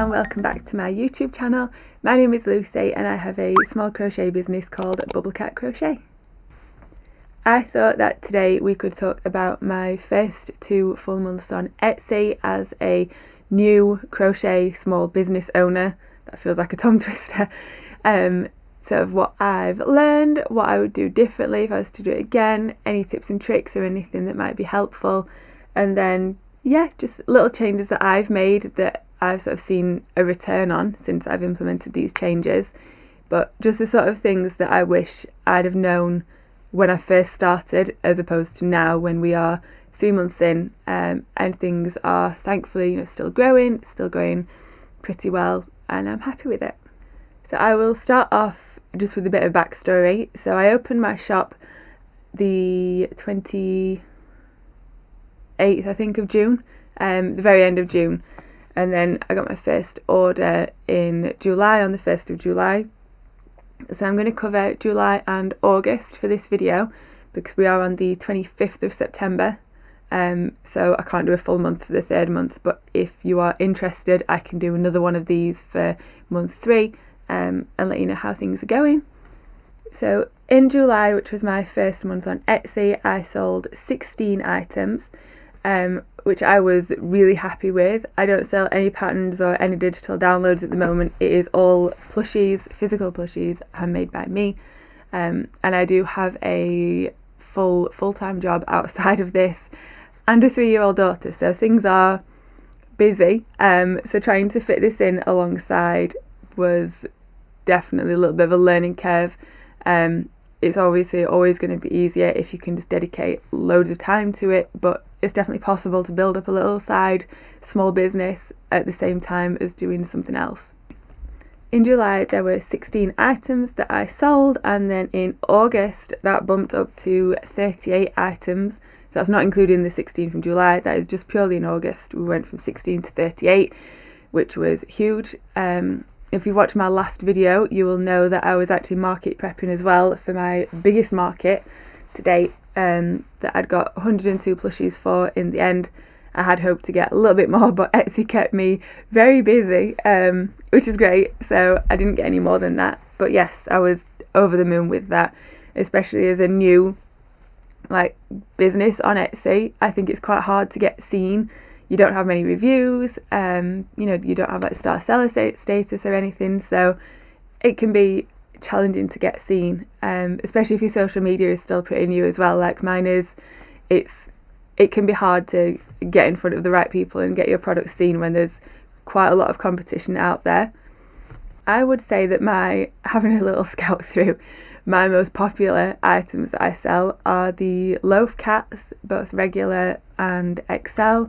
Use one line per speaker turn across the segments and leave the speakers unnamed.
and welcome back to my YouTube channel. My name is Lucie and I have a small crochet business called BubbleCatCrochet. I thought that today we could talk about my first 2 full months on Etsy as a new crochet small business owner. That feels like a tongue twister. Sort of what I've learned, what I would do differently if I was to do it again, any tips and tricks or anything that might be helpful, and then just little changes that I've made that I've sort of seen a return on since I've implemented these changes, but just the sort of things that I wish I'd have known when I first started as opposed to now when we are 3 months in, and things are thankfully still going pretty well and I'm happy with it. So I will start off just with a bit of backstory. So I opened my shop the 28th I think of June, the very end of June, and then I got my first order in July, on the 1st of July. So I'm going to cover July and August for this video because we are on the 25th of September, so I can't do a full month for the 3rd month, but if you are interested I can do another one of these for month 3 and let you know how things are going. So in July, which was my first month on Etsy, I sold 16 items, which I was really happy with. I don't sell any patterns or any digital downloads at the moment. It is all plushies, physical plushies, handmade by me, and I do have a full-time job outside of this and a 3-year-old daughter, so things are busy. So trying to fit this in alongside was definitely a little bit of a learning curve. It's obviously always going to be easier if you can just dedicate loads of time to it, but it's definitely possible to build up a little side small business at the same time as doing something else. In July there were 16 items that I sold, and then in August that bumped up to 38 items. So that's not including the 16 from July, that is just purely in August. We went from 16 to 38, which was huge. If you watched my last video, you will know that I was actually market prepping as well for my biggest market to date, that I'd got 102 plushies for in the end. I had hoped to get a little bit more, but Etsy kept me very busy, which is great, so I didn't get any more than that. But yes, I was over the moon with that, especially as a new business on Etsy. I think it's quite hard to get seen. You don't have many reviews, you don't have star seller status or anything, so it can be challenging to get seen, especially if your social media is still pretty new as well, like mine is. It can be hard to get in front of the right people and get your product seen when there's quite a lot of competition out there. I would say that having a little scout through, my most popular items that I sell are the loaf cats, both regular and XL,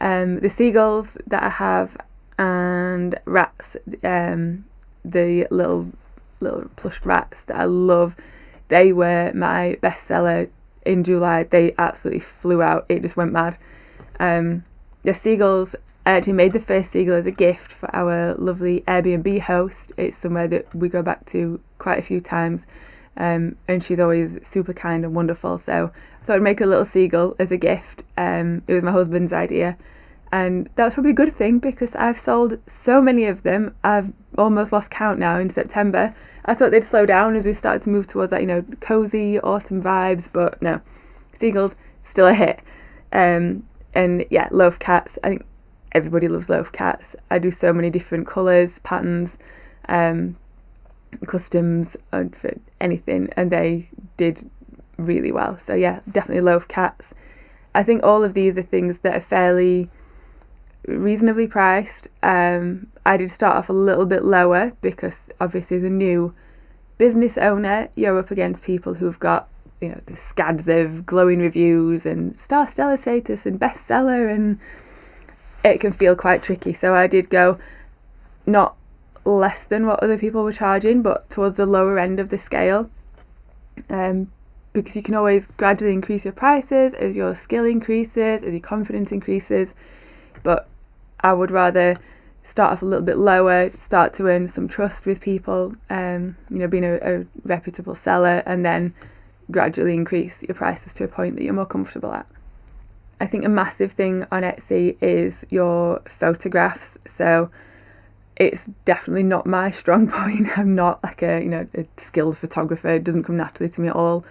the seagulls that I have, and rats, the little plushed rats that I love. They were my bestseller in July. They absolutely flew out. It just went mad. The seagulls, I actually made the first seagull as a gift for our lovely Airbnb host. It's somewhere that we go back to quite a few times, and she's always super kind and wonderful, so I thought I'd make a little seagull as a gift. It was my husband's idea, and that was probably a good thing because I've sold so many of them. I've almost lost count now in September. I thought they'd slow down as we started to move towards that, cozy autumn vibes, but no, seagulls still a hit. And yeah, loaf cats. I think everybody loves loaf cats. I do so many different colours, patterns, customs, for anything, and they did really well. So yeah, definitely loaf cats. I think all of these are things that are fairly reasonably priced. I did start off a little bit lower because obviously as a new business owner you're up against people who've got the scads of glowing reviews and star seller status and bestseller, and it can feel quite tricky. So I did go not less than what other people were charging, but towards the lower end of the scale, because you can always gradually increase your prices as your skill increases, as your confidence increases. But I would rather start off a little bit lower, start to earn some trust with people, being a reputable seller, and then gradually increase your prices to a point that you're more comfortable at. I think a massive thing on Etsy is your photographs. So it's definitely not my strong point. I'm not like a skilled photographer. It doesn't come naturally to me at all.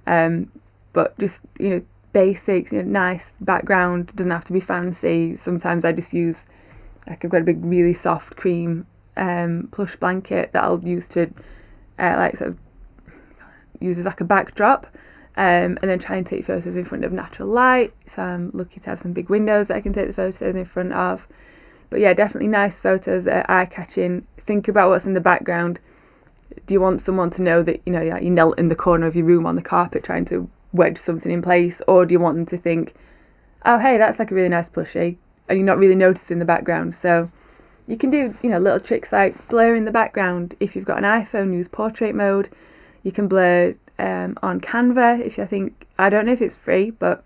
But just, basics, nice background, doesn't have to be fancy. Sometimes I just use, like, I've got a big really soft cream plush blanket that I'll use to use as like a backdrop, and then try and take photos in front of natural light. So I'm lucky to have some big windows that I can take the photos in front of. But yeah, definitely nice photos that are eye-catching. Think about what's in the background. Do you want someone to know that you knelt in the corner of your room on the carpet trying to wedge something in place, or do you want them to think, oh hey, that's like a really nice plushie, and you're not really noticing the background? So you can do little tricks like blur in the background. If you've got an iPhone, use portrait mode. You can blur on Canva. I don't know if it's free, but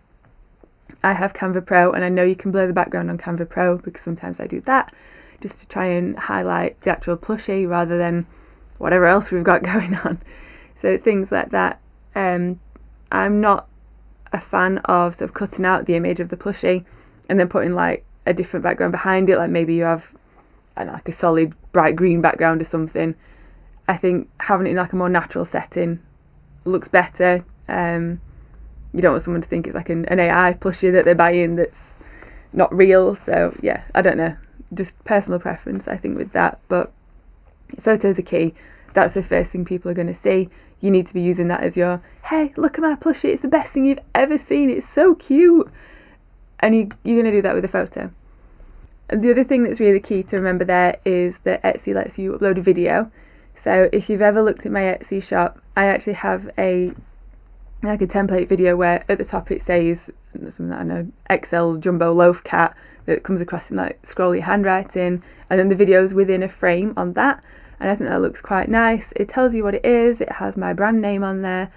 I have Canva Pro, and I know you can blur the background on Canva Pro because sometimes I do that just to try and highlight the actual plushie rather than whatever else we've got going on. So things like that. I'm not a fan of sort of cutting out the image of the plushie and then putting like a different background behind it. Like maybe you have like a solid bright green background or something. I think having it in like a more natural setting looks better. You don't want someone to think it's like an AI plushie that they're buying that's not real. So yeah, I don't know, just personal preference I think with that. But photos are key. That's the first thing people are going to see. You need to be using that as your, hey, look at my plushie, it's the best thing you've ever seen, it's so cute. And you're going to do that with a photo. And the other thing that's really key to remember there is that Etsy lets you upload a video. So if you've ever looked at my Etsy shop, I actually have a template video where at the top it says something that I know, XL jumbo loaf cat, that comes across in like scrolly handwriting, and then the video's within a frame on that. And I think that looks quite nice. It tells you what it is. It has my brand name on there.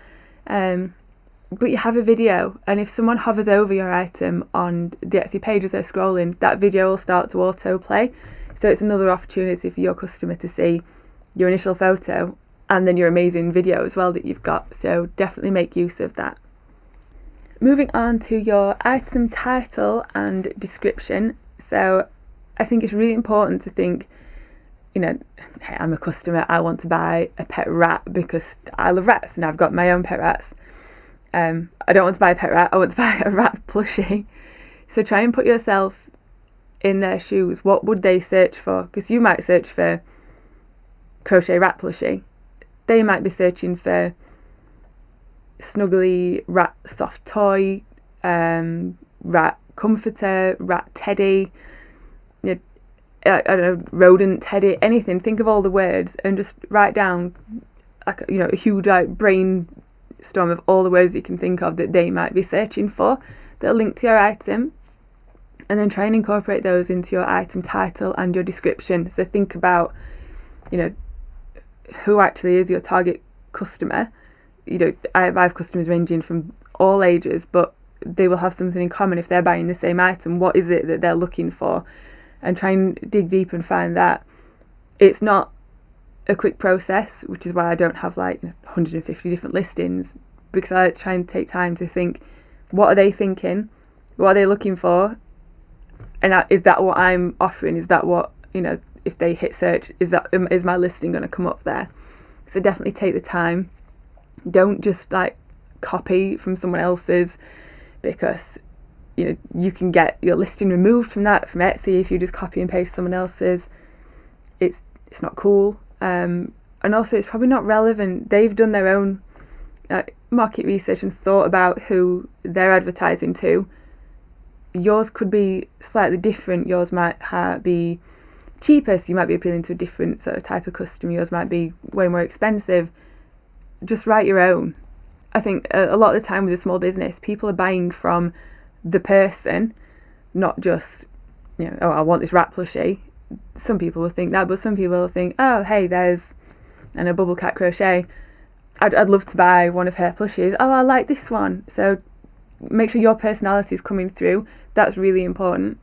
But you have a video, and if someone hovers over your item on the Etsy page as they're scrolling, that video will start to autoplay. So it's another opportunity for your customer to see your initial photo and then your amazing video as well that you've got. So definitely make use of that. Moving on to your item title and description. So I think it's really important to think, hey, I'm a customer, I want to buy a pet rat because I love rats and I've got my own pet rats. I don't want to buy a pet rat, I want to buy a rat plushie. So try and put yourself in their shoes. What would they search for? Because you might search for crochet rat plushie. They might be searching for snuggly rat soft toy, rat comforter, rat teddy, I don't know, rodent teddy, anything. Think of all the words and just write down like a huge brainstorm of all the words you can think of that they might be searching for that'll link to your item, and then try and incorporate those into your item title and your description. So think about who actually is your target customer. I have customers ranging from all ages, but they will have something in common if they're buying the same item. What is it that they're looking for? And try and dig deep and find that. It's not a quick process, which is why I don't have like 150 different listings, because I try and take time to think, what are they thinking? What are they looking for? And is that what I'm offering? Is that what, if they hit search, is my listing going to come up there? So definitely take the time. Don't just like copy from someone else's, because you can get your listing removed from Etsy if you just copy and paste someone else's. It's not cool, and also it's probably not relevant. They've done their own market research and thought about who they're advertising to. Yours could be slightly different. Yours might be cheaper, so you might be appealing to a different sort of type of customer. Yours might be way more expensive. Just write your own. I think a lot of the time with a small business, people are buying from the person, not just oh, I want this rat plushie. Some people will think that, but some people will think, oh hey, there's BubbleCatCrochet, I'd love to buy one of her plushies. Oh, I like this one. So make sure your personality is coming through. That's really important.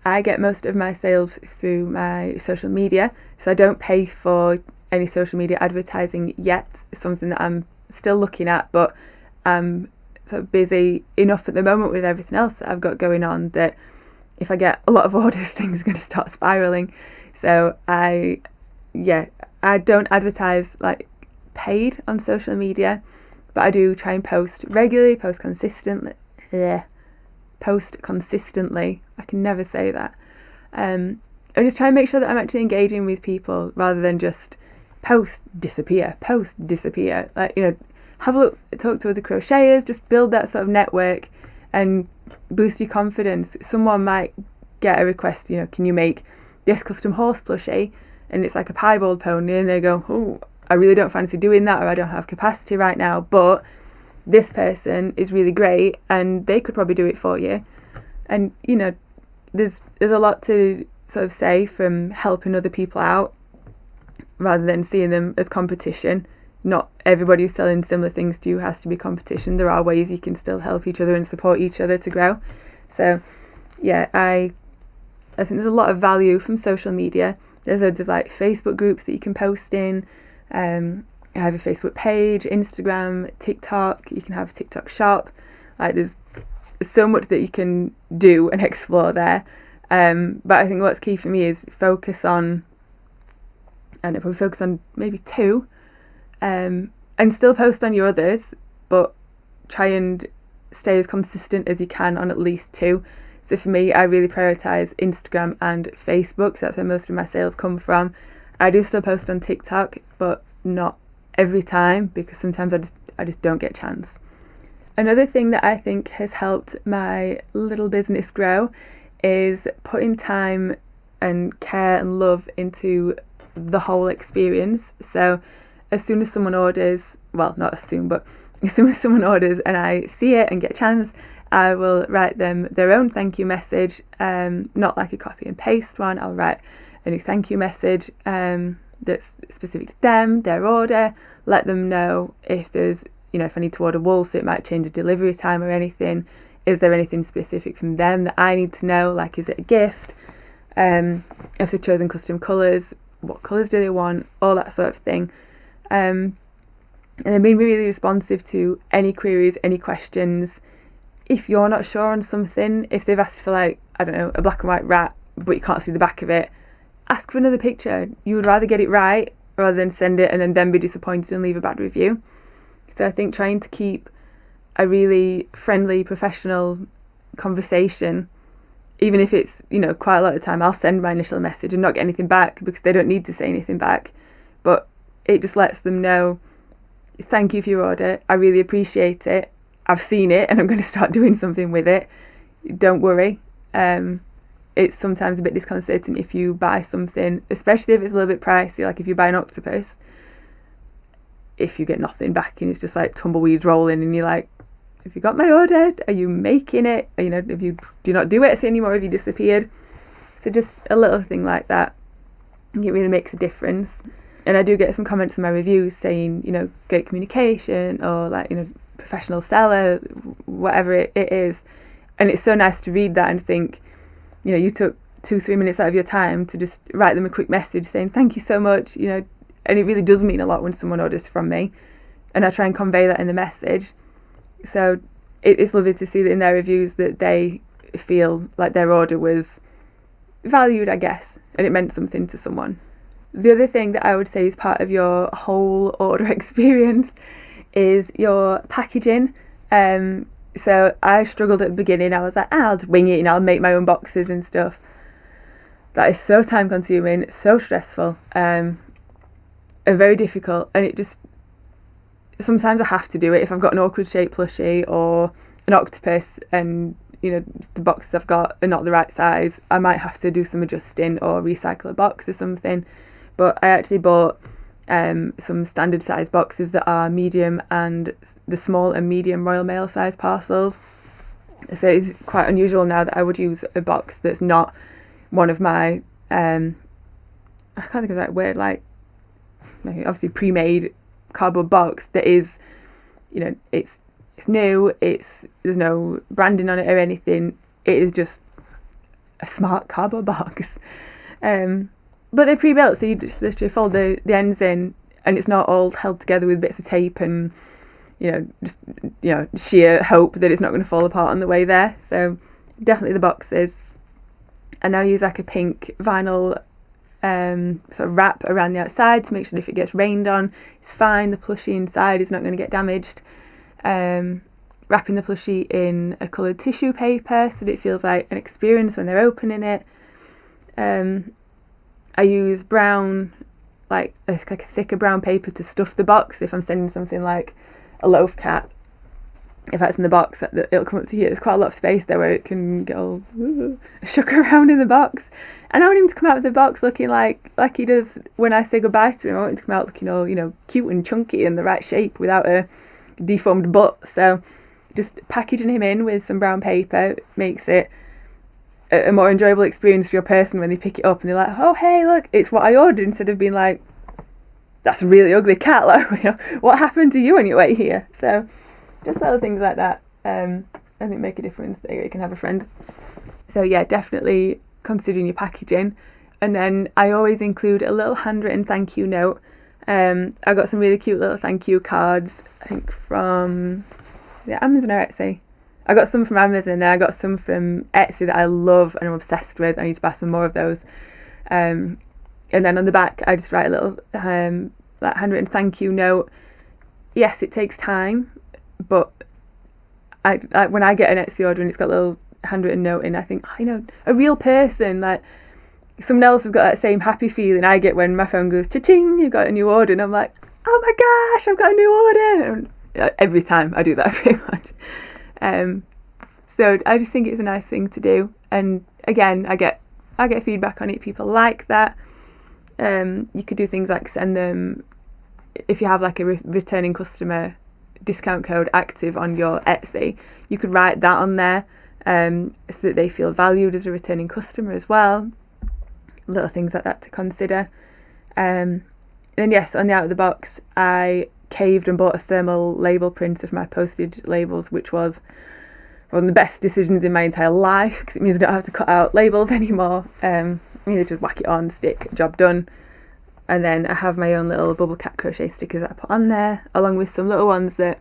I get most of my sales through my social media, so I don't pay for any social media advertising yet. It's something that I'm still looking at, but I'm sort of busy enough at the moment with everything else that I've got going on that if I get a lot of orders, things are going to start spiraling. So I don't advertise like paid on social media, but I do try and post regularly, post consistently. I can never say that. And just try and make sure that I'm actually engaging with people rather than just post, disappear. Like, have a look, talk to other crocheters, just build that sort of network and boost your confidence. Someone might get a request, can you make this custom horse plushie? And it's like a piebald pony, and they go, oh, I really don't fancy doing that, or I don't have capacity right now, but this person is really great and they could probably do it for you. And there's a lot to sort of say from helping other people out rather than seeing them as competition. Not everybody who's selling similar things to you has to be competition. There are ways you can still help each other and support each other to grow. So I think there's a lot of value from social media. There's loads of like Facebook groups that you can post in. I have a Facebook page, Instagram, TikTok. You can have a TikTok shop. Like there's so much that you can do and explore there. But I think what's key for me is focus on maybe 2, and still post on your others, but try and stay as consistent as you can on at least 2. So for me, I really prioritise Instagram and Facebook, so that's where most of my sales come from. I do still post on TikTok, but not every time, because sometimes I just don't get a chance. Another thing that I think has helped my little business grow is putting time and care and love into the whole experience. So as soon as someone orders, well, not as soon, but as soon as someone orders and I see it and get a chance, I will write them their own thank you message, not like a copy and paste one. I'll write a new thank you message that's specific to them, their order, let them know if there's, if I need to order wool, so it might change the delivery time or anything. Is there anything specific from them that I need to know? Like, is it a gift? If they've chosen custom colours, what colours do they want? All that sort of thing. And then being really responsive to any queries, any questions. If you're not sure on something, if they've asked for like, I don't know, a black and white rat, but you can't see the back of it, ask for another picture. You would rather get it right rather than send it and then be disappointed and leave a bad review. So I think trying to keep a really friendly, professional conversation, even if it's, quite a lot of the time I'll send my initial message and not get anything back because they don't need to say anything back. But it just lets them know, thank you for your order. I really appreciate it. I've seen it and I'm going to start doing something with it. Don't worry. It's sometimes a bit disconcerting if you buy something, especially if it's a little bit pricey, like if you buy an octopus, if you get nothing back and it's just like tumbleweeds rolling and you're like, have you got my order? Are you making it? If you do not do it anymore, have you disappeared? So just a little thing like that, I think it really makes a difference. And I do get some comments in my reviews saying, great communication, or like, professional seller, whatever it is. And it's so nice to read that and think, you took 2-3 minutes out of your time to just write them a quick message saying thank you so much, and it really does mean a lot when someone orders from me, and I try and convey that in the message. So it's lovely to see that in their reviews that they feel like their order was valued, I guess, and it meant something to someone. The other thing that I would say is part of your whole order experience is your packaging. So I struggled at the beginning. I was like, I'll just wing it and I'll make my own boxes and stuff. That is so time consuming, so stressful, and very difficult. And it just, sometimes I have to do it. If I've got an awkward shaped plushie or an octopus and, the boxes I've got are not the right size, I might have to do some adjusting or recycle a box or something. But I actually bought some standard size boxes that are medium and the small and medium Royal Mail size parcels. So it's quite unusual now that I would use a box that's not one of my, I can't think of that word, like obviously pre-made cardboard box that is, it's new, there's no branding on it or anything. It is just a smart cardboard box. But they're pre-built, so you just literally fold the ends in and it's not all held together with bits of tape and, sheer hope that it's not going to fall apart on the way there. So definitely the boxes. And I use like a pink vinyl sort of wrap around the outside to make sure that if it gets rained on, it's fine. The plushie inside is not going to get damaged. Wrapping the plushie in a coloured tissue paper so that it feels like an experience when they're opening it. I use brown, like a thicker brown paper to stuff the box if I'm sending something like a loaf cap. If that's in the box, it'll come up to here. There's quite a lot of space there where it can get all shook around in the box. And I want him to come out of the box looking like he does when I say goodbye to him. I want him to come out looking all, cute and chunky and the right shape without a deformed butt. So just packaging him in with some brown paper makes it a more enjoyable experience for your person when they pick it up and they're like, oh, hey, look, it's what I ordered, instead of being like, that's a really ugly cat. Like, what happened to you on your way here? So just little things like that, I think make a difference. There you go, you can have a friend. So yeah, definitely considering your packaging. And then I always include a little handwritten thank you note. I got some really cute little thank you cards, I think from Amazon or Etsy. I got some from Amazon and then I got some from Etsy that I love and I'm obsessed with. I need to buy some more of those. And then on the back, I just write a little like handwritten thank you note. Yes, it takes time, but when I get an Etsy order and it's got a little handwritten note in, I think, a real person, like someone else has got that same happy feeling I get when my phone goes cha-ching, you got a new order, and I'm like, oh my gosh, I've got a new order. And every time I do that pretty much. So I just think it's a nice thing to do. And again, I get feedback on it. People like that. You could do things like send them, if you have like a returning customer discount code active on your Etsy, you could write that on there so that they feel valued as a returning customer as well. Little things like that to consider. And yes, on the out of the box, I caved and bought a thermal label print of my postage labels, which was one of the best decisions in my entire life because it means I don't have to cut out labels anymore. You just whack it on, stick, job done. And then I have my own little BubbleCatCrochet stickers that I put on there, along with some little ones that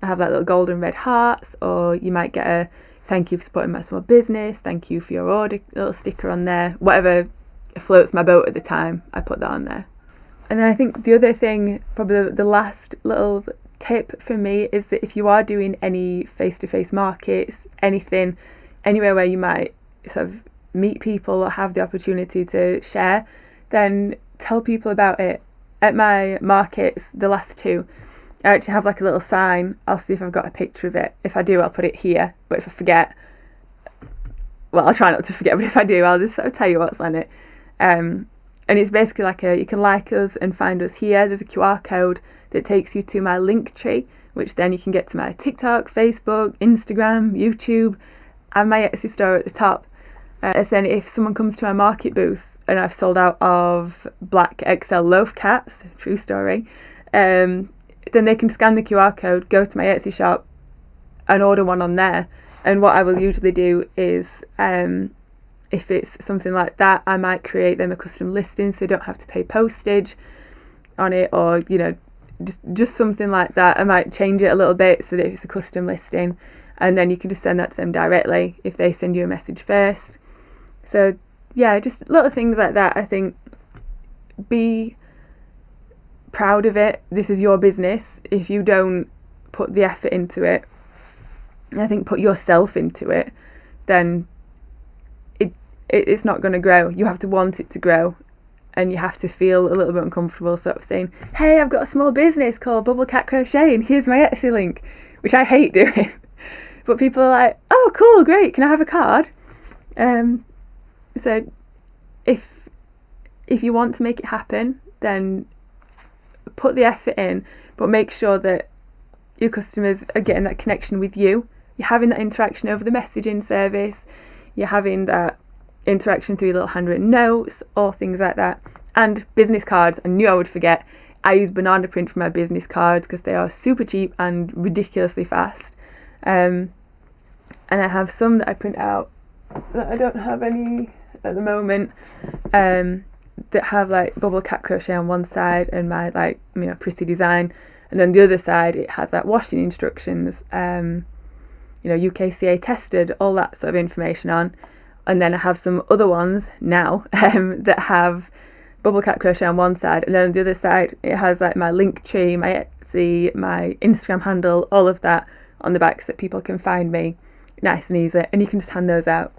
I have like little golden red hearts, or you might get a thank you for supporting my small business, thank you for your order little sticker on there. Whatever floats my boat at the time, I put that on there. And then I think the other thing, probably the last little tip for me, is that if you are doing any face-to-face markets, anything, anywhere where you might sort of meet people or have the opportunity to share, then tell people about it. At my markets, the last two, I actually have like a little sign. I'll see if I've got a picture of it. If I do, I'll put it here. But if I forget, well, I'll try not to forget, but if I do, I'll just sort of tell you what's on it. And it's basically like you can like us and find us here. There's a QR code that takes you to my link tree, which then you can get to my TikTok, Facebook, Instagram, YouTube, and my Etsy store at the top. And then if someone comes to my market booth and I've sold out of black XL loaf cats, true story, then they can scan the QR code, go to my Etsy shop and order one on there. And what I will usually do is, if it's something like that, I might create them a custom listing so they don't have to pay postage on it, or just something like that. I might change it a little bit so that it's a custom listing, and then you can just send that to them directly if they send you a message first. So yeah, just little things like that. I think be proud of it. This is your business. If you don't put the effort into it, I think put yourself into it, then it's not going to grow. You have to want it to grow, and you have to feel a little bit uncomfortable sort of saying, hey, I've got a small business called BubbleCatCrochet and here's my Etsy link, which I hate doing. But people are like, oh cool, great, can I have a card? So if you want to make it happen, then put the effort in, but make sure that your customers are getting that connection with you. You're having that interaction over the messaging service. You're having that interaction through little handwritten notes or things like that. And business cards, I knew I would forget. I use banana print for my business cards because they are super cheap and ridiculously fast. And I have some that I print out that I don't have any at the moment, that have like BubbleCatCrochet on one side and my pretty design, and then the other side it has like washing instructions, UKCA tested, all that sort of information on and then I have some other ones now that have BubbleCatCrochet on one side, and then on the other side it has like my link tree, my Etsy, my Instagram handle, all of that on the back so that people can find me nice and easy, and you can just hand those out.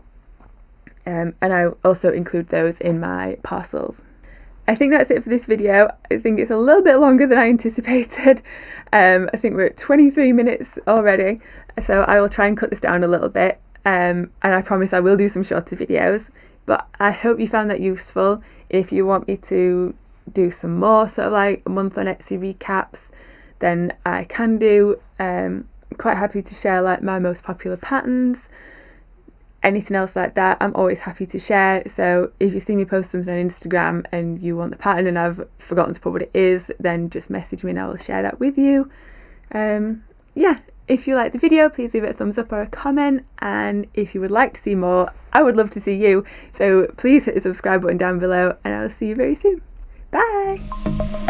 And I also include those in my parcels. I think that's it for this video. I think it's a little bit longer than I anticipated. I think we're at 23 minutes already, so I will try and cut this down a little bit, and I promise I will do some shorter videos, but I hope you found that useful. If you want me to do some more sort of like a month on Etsy recaps, then I can do. Quite happy to share like my most popular patterns, anything else like that. I'm always happy to share. So if you see me post something on Instagram and you want the pattern and I've forgotten to put what it is, then just message me and I will share that with you. Yeah, if you like the video, please leave it a thumbs up or a comment, and if you would like to see more, I would love to see you, so please hit the subscribe button down below, and I will see you very soon. Bye.